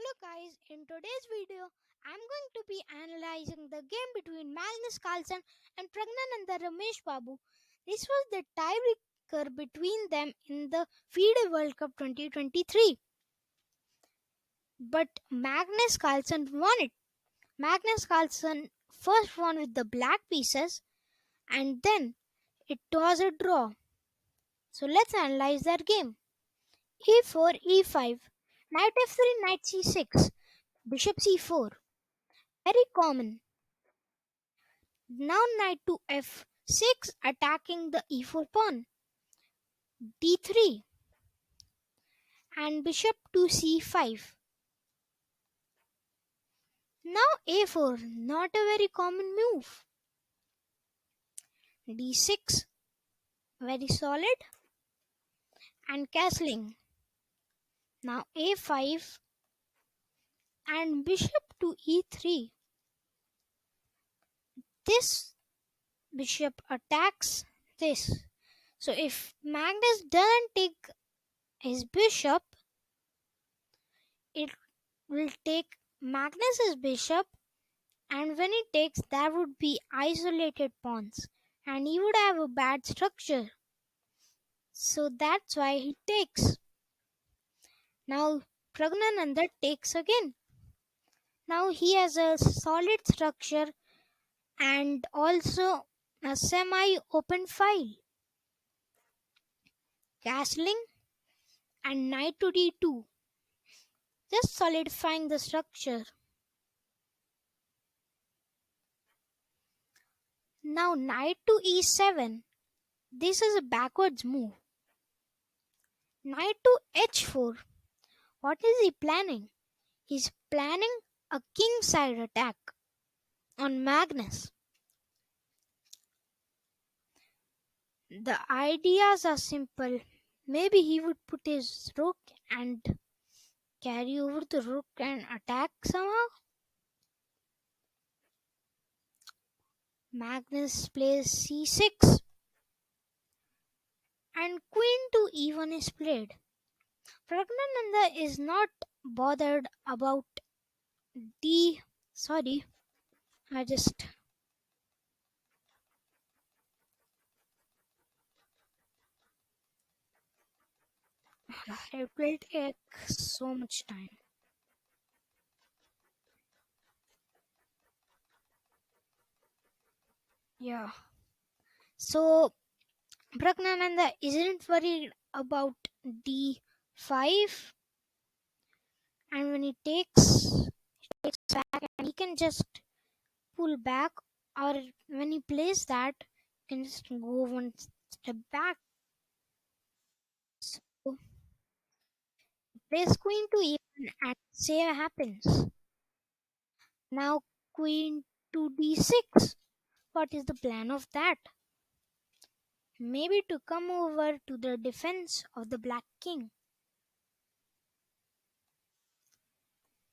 Hello guys, in today's video, I'm going to be analyzing the game between Magnus Carlsen and Pragnananda Ramesh Babu. This was the tiebreaker between them in the FIDE World Cup 2023. But Magnus Carlsen won it. Magnus Carlsen first won with the black pieces and then it was a draw. So let's analyze their game. e4, e5, knight f3, knight c6, bishop c4. Very common. Now knight to f6 attacking the e4 pawn. d3 and bishop to c5. Now a4, not a very common move. d6, very solid, and castling. Now a5 and bishop to e3. This bishop attacks this. So if Magnus doesn't take his bishop, it will take Magnus's bishop, and when he takes, that would be isolated pawns and he would have a bad structure. So that's why he takes. Now Pragnananda takes again. Now he has a solid structure and also a semi-open file. Castling and knight to d2, just solidifying the structure. Now knight to e7, this is a backwards move. Knight to h4, what is he planning? He's planning a kingside attack on Magnus. The ideas are simple. Maybe he would put his rook and carry over the rook and attack somehow. Magnus plays c6 and queen to e1 is played. Pragnananda is not bothered about I just it will take so much time. Yeah. So Pragnananda isn't worried about d5, and when he takes back and he can just pull back, or when he plays that, he can just go one step back. So plays queen to e1 and say happens. Now queen to d6. What is the plan of that? Maybe to come over to the defense of the black king.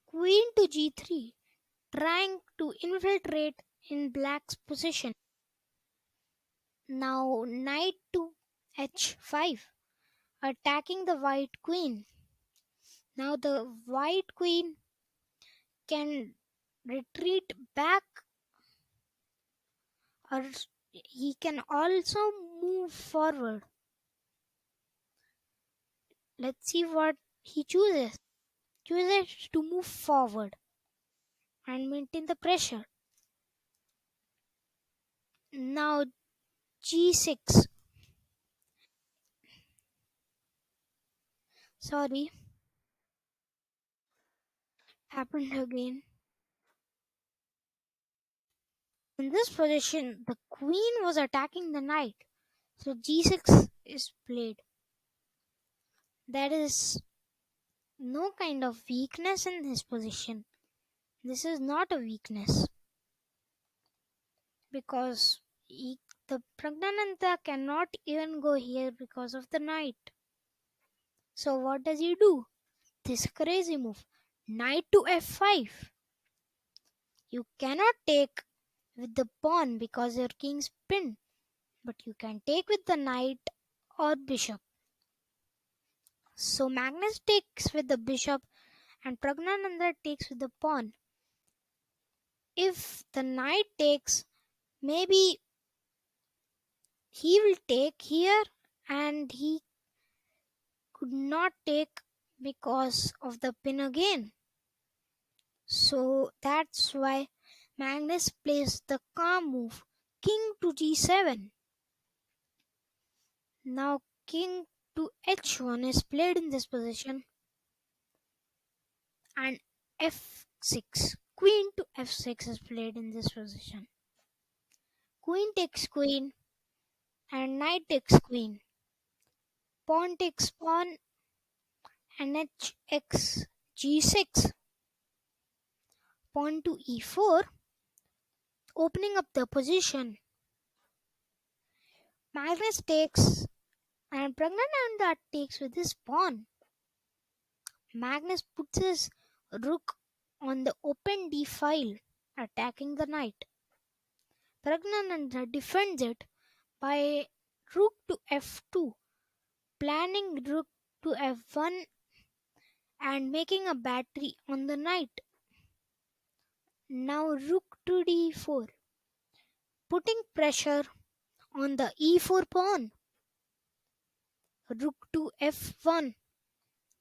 Queen to g3, trying to infiltrate in black's position. Now knight to h5, attacking the white queen. Now the white queen can retreat back, or he can also move forward. Let's see what he chooses. Chooses to move forward and maintain the pressure. Now g6. Sorry, happened again. In this position, the queen was attacking the knight, so g6 is played. There is no kind of weakness in this position. This is not a weakness because the Pragnananda cannot even go here because of the knight. So what does he do? This crazy move, knight to f5. You cannot take with the pawn because your king's pinned, but you can take with the knight or bishop. So Magnus takes with the bishop and Pragnananda takes with the pawn. If the knight takes, maybe he will take here, and he could not take because of the pin again. So that's why Magnus plays the calm move, king to g7. Now king to h1 is played in this position, and f6. Queen to f6 is played in this position. Queen takes queen, and knight takes queen. Pawn takes pawn, and hx g6. Pawn to e4, opening up the position. Magnus takes, and Pragnananda takes with his pawn. Magnus puts his rook on the open d file, attacking the knight. Pragnananda defends it by rook to f2, planning rook to f1 and making a battery on the knight. Now rook to d4, putting pressure on the e4 pawn. Rook to f1,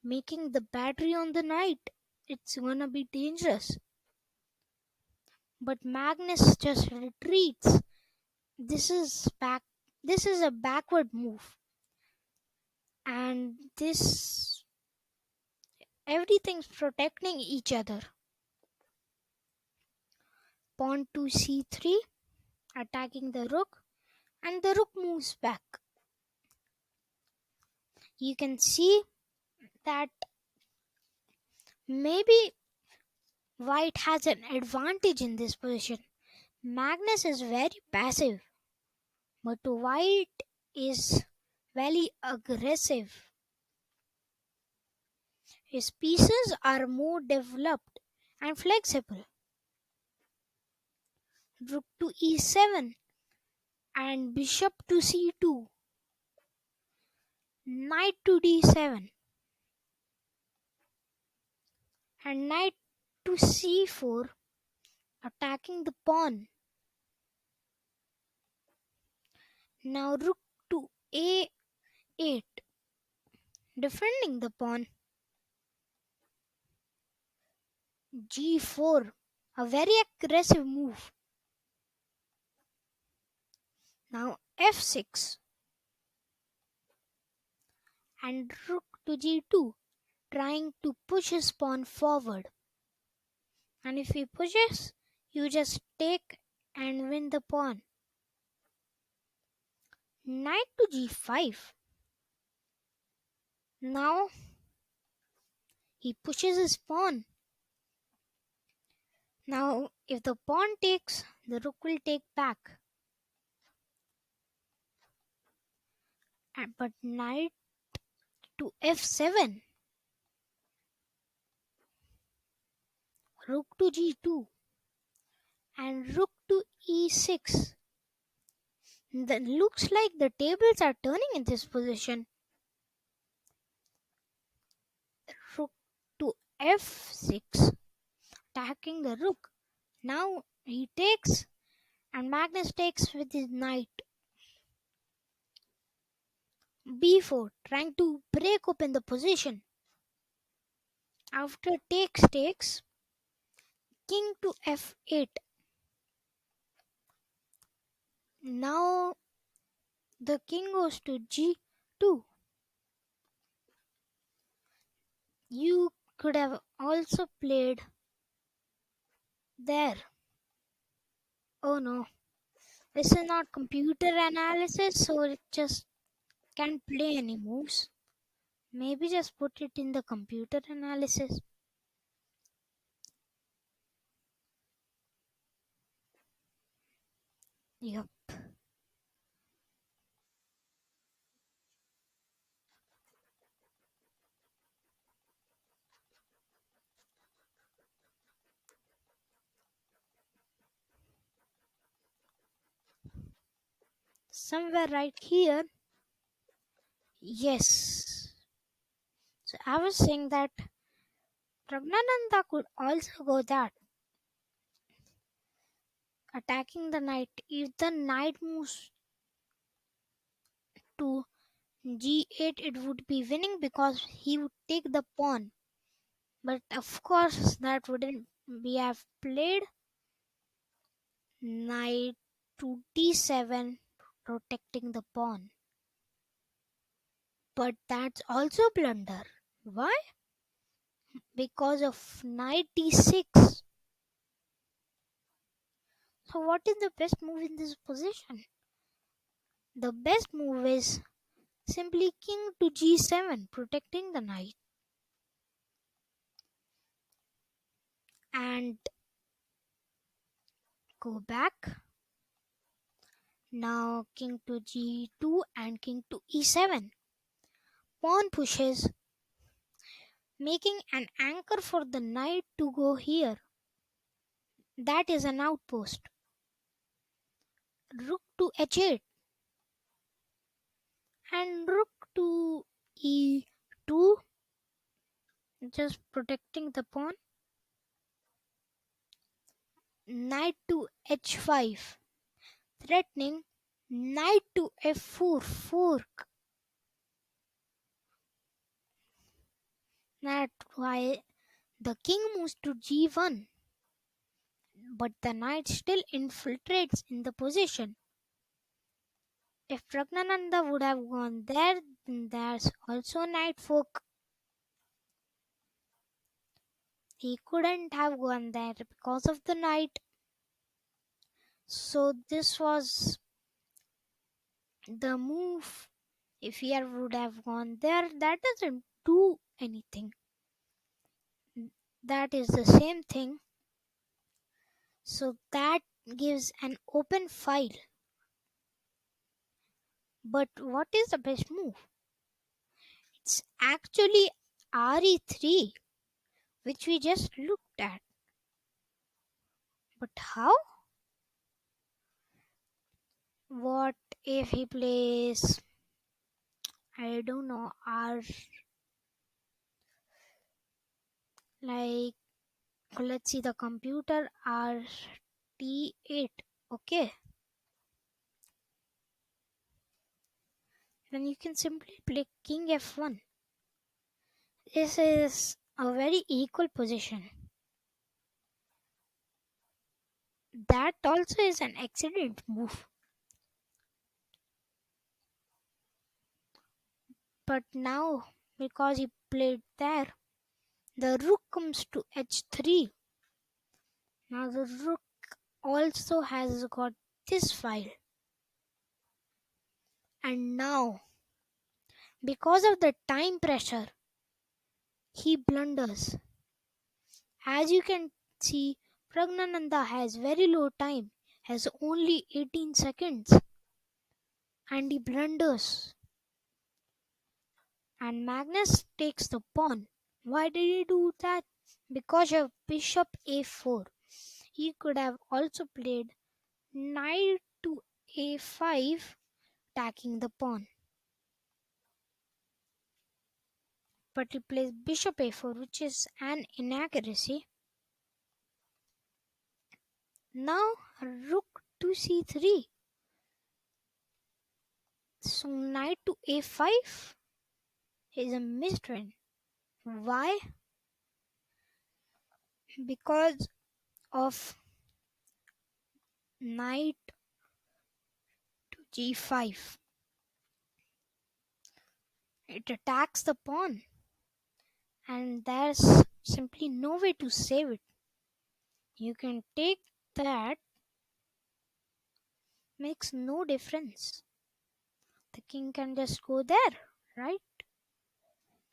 making the battery on the knight. It's gonna be dangerous. But Magnus just retreats. This is back. This is a backward move, and this everything's protecting each other. Pawn to c3, attacking the rook, and the rook moves back. You can see that maybe white has an advantage in this position. Magnus is very passive, but white is very aggressive. His pieces are more developed and flexible. Rook to e7 and bishop to c2. Knight to d7 and knight to c4, attacking the pawn. Now rook to a8, defending the pawn. g4, a very aggressive move. Now f6 and rook to g2, trying to push his pawn forward. And if he pushes, you just take and win the pawn. Knight to g5. Now he pushes his pawn. Now if the pawn takes, the rook will take back. But knight to f7. Rook to g2 and rook to e6. Then looks like the tables are turning in this position. Rook to f6, attacking the rook. Now he takes, and Magnus takes with his knight. b4, trying to break open the position. After takes, king to f8. Now the king goes to g2. You could have also played there. Oh no, this is not computer analysis, so it just can't play any moves. Maybe just put it in the computer analysis. Yup. Somewhere right here. Yes. So I was saying that Pragnananda could also go that, attacking the knight. If the knight moves to g8, it would be winning because he would take the pawn. But of course, that wouldn't we have played knight to d7, protecting the pawn. But that's also blunder. Why? Because of knight d6. So what is the best move in this position? The best move is simply king to g7, protecting the knight. And go back. Now king to g2 and king to e7. Pawn pushes, making an anchor for the knight to go here. That is an outpost. Rook to h8 and rook to e2, just protecting the pawn. Knight to h5, threatening. Knight to f4, fork. That's why the king moves to g1, but the knight still infiltrates in the position. If Pragnananda would have gone there, then there's also knight fork. He couldn't have gone there because of the knight. So this was the move. If he would have gone there, that doesn't do anything. That is the same thing. So that gives an open file. But what is the best move? It's actually re3, which we just looked at. But how? What if he plays, I don't know, like, let's see the computer, rt8. Okay. Then you can simply play king f1. This is a very equal position. That also is an excellent move. But now, because he played there, the rook comes to h3. Now the rook also has got this file. And now, because of the time pressure, he blunders. As you can see, Pragnananda has very low time, has only 18 seconds. And he blunders. And Magnus takes the pawn. Why did he do that? Because of bishop a4. He could have also played knight to a5, attacking the pawn. But he plays bishop a4, which is an inaccuracy. Now rook to c3. So knight to a5 is a missed win. Why? Because of knight to g5. It attacks the pawn. And there's simply no way to save it. You can take that, makes no difference. The king can just go there, right?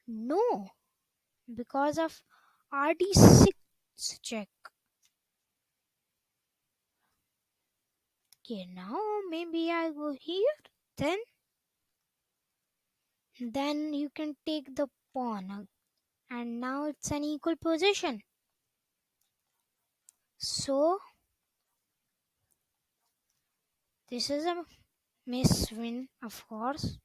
No, because of rd6 check. Okay, now maybe I go here. Then you can take the pawn, and now it's an equal position. So this is a miss win, of course.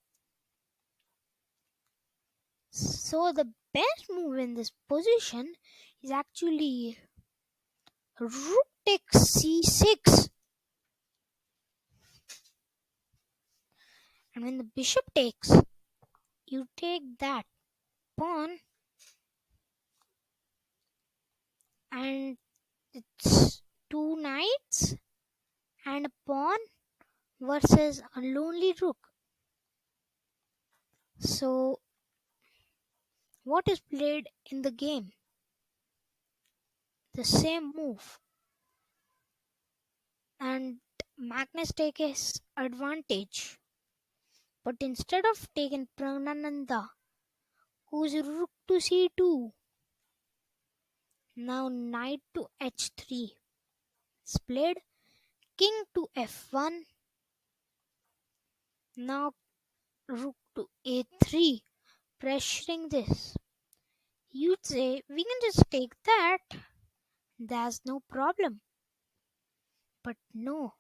So the best move in this position is actually rook takes c6. And when the bishop takes, you take that pawn, and it's two knights and a pawn versus a lonely rook. So, what is played in the game? The same move, and Magnus takes his advantage. But instead of taking Pragnananda, who's rook to c2, now knight to h3, it's played king to f1, now rook to a3, pressuring this. You'd say we can just take that, there's no problem. But no,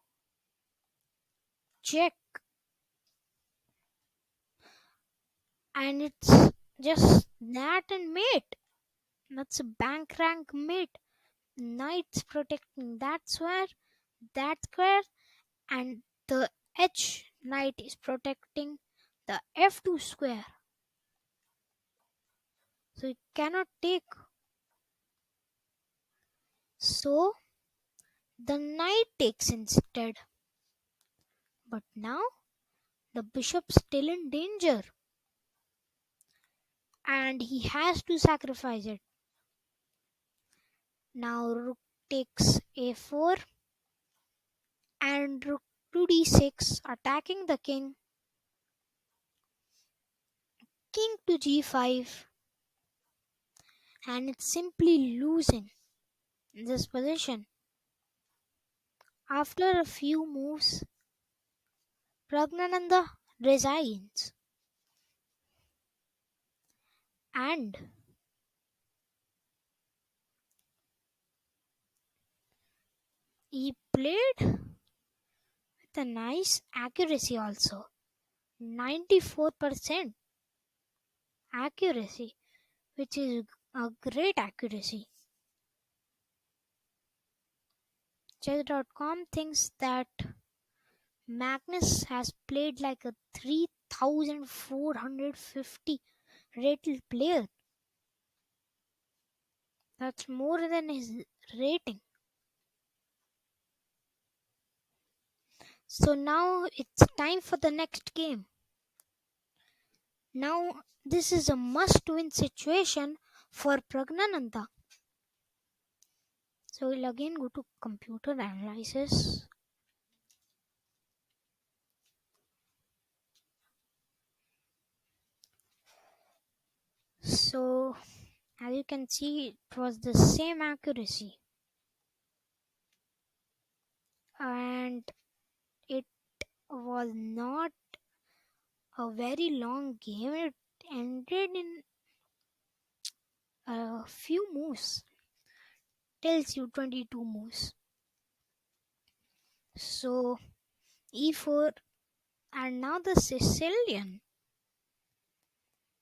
check, and it's just that and mate. That's a bank rank mate. Knights protecting that square, and the h knight is protecting the f2 square. So it cannot take. So the knight takes instead. But now the bishop's still in danger, and he has to sacrifice it. Now rook takes a4 and rook to d6, attacking the king. King to g5, and it's simply losing this position. After a few moves, Pragnananda resigns, and he played with a nice accuracy also, 94% accuracy, which is a great accuracy. Chess.com thinks that Magnus has played like a 3450 rated player. That's more than his rating. So now it's time for the next game. Now this is a must-win situation for Pragnananda. So we'll again go to computer analysis. So as you can see, it was the same accuracy, and it was not a very long game. It ended in a few moves. Tells you 22 moves. So e4, and now the Sicilian.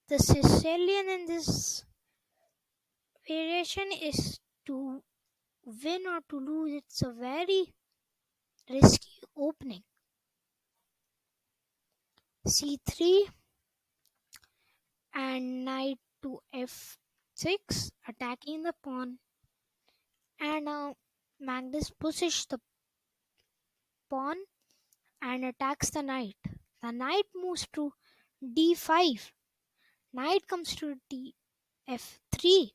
The Sicilian in this variation is to win or to lose. It's a very risky opening. c3 and knight to f6, attacking the pawn. And now Magnus pushes the pawn and attacks the knight. The knight moves to d5. Knight comes to f3.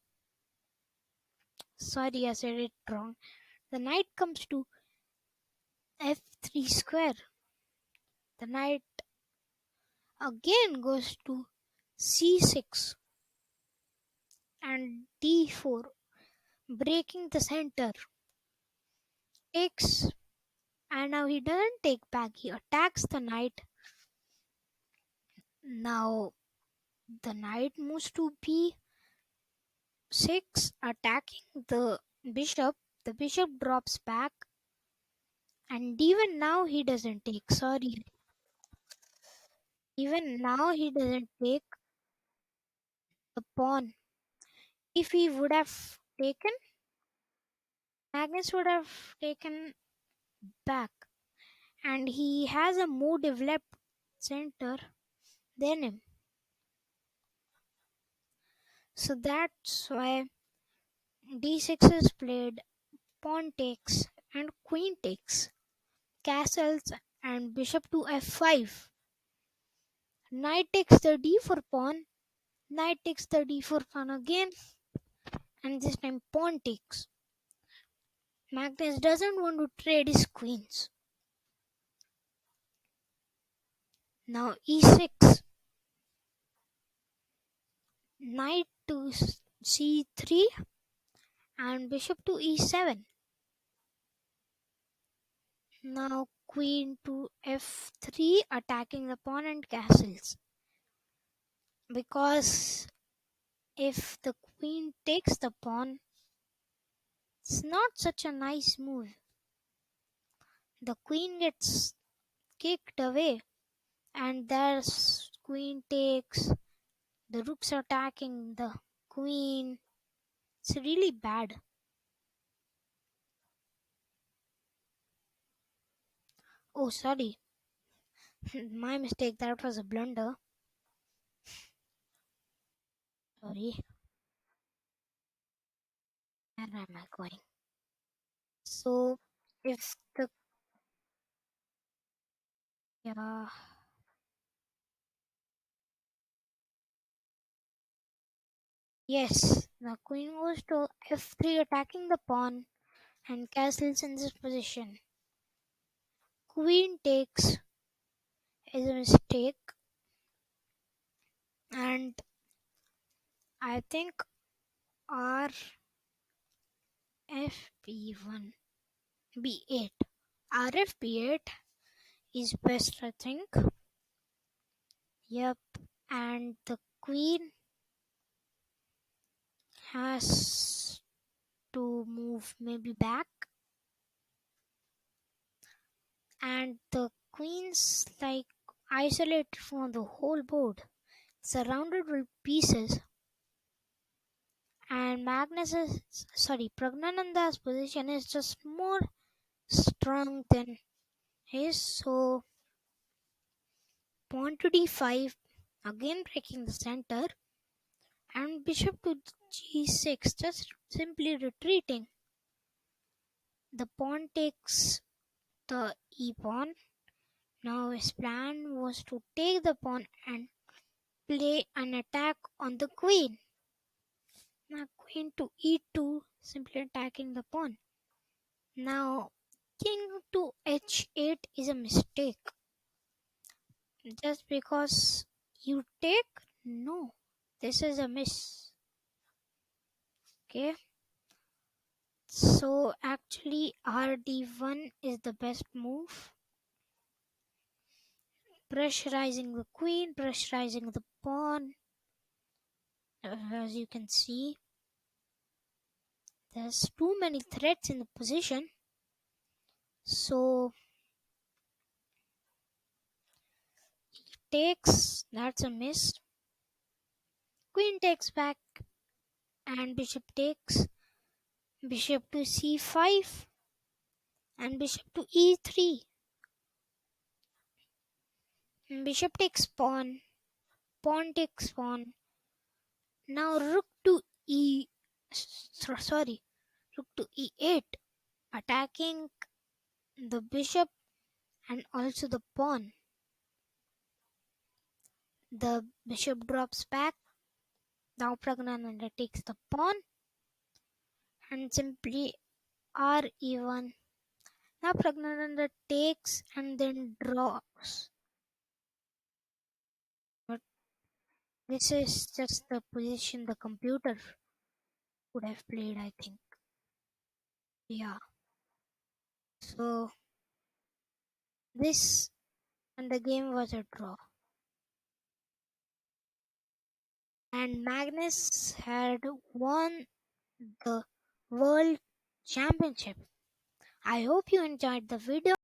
Sorry, I said it wrong. The knight comes to f3 square. The knight again goes to c6 and d4, breaking the center. Takes, and now he doesn't take back, he attacks the knight. Now the knight moves to b6, attacking the bishop. The bishop drops back, and even now he doesn't take. Sorry, even now he doesn't take the pawn. If he would have taken, Magnus would have taken back, and he has a more developed center than him. So that's why d6 is played, pawn takes, and queen takes, castles, and bishop to f5. Knight takes the d4 pawn, knight takes the d4 pawn again, and this time pawn takes. Magnus doesn't want to trade his queens. Now e6, knight to c3, and bishop to e7. Now queen to f3, attacking the pawn and castles. Because if the queen takes the pawn, it's not such a nice move. The queen gets kicked away, and there's queen takes, the rooks attacking the queen. It's really bad. Oh, sorry. My mistake. That was a blunder. Sorry. Where am I going? So, if the. Yeah. Yes. The queen goes to f3, attacking the pawn and castles in this position. Queen takes is a mistake, and I think r fb1 b8. Rf b8 is best, I think. Yep. And the queen has to move maybe back, and the queen's like isolated from the whole board, surrounded with pieces. And Pragnananda's position is just more strong than his. So pawn to d5, again breaking the center, and bishop to g6, just simply retreating. The pawn takes the e pawn. Now his plan was to take the pawn and play an attack on the queen. Now queen to e2, simply attacking the pawn. Now king to h8 is a mistake. Just because you take? No. This is a miss. Okay. So actually rd1 is the best move. Pressurizing the queen, pressurizing the pawn. As you can see, there's too many threats in the position. So he takes, that's a miss. Queen takes back, and bishop takes. Bishop to c5, and bishop to e3. Bishop takes pawn, pawn takes pawn. Now rook to rook to e8, attacking the bishop and also the pawn. The bishop drops back. Now Pragnananda takes the pawn and simply re1. Now Pragnananda takes and then draws. But this is just the position the computer would have played, I think. Yeah. So this and the game was a draw. And Magnus had won the World Championship. I hope you enjoyed the video.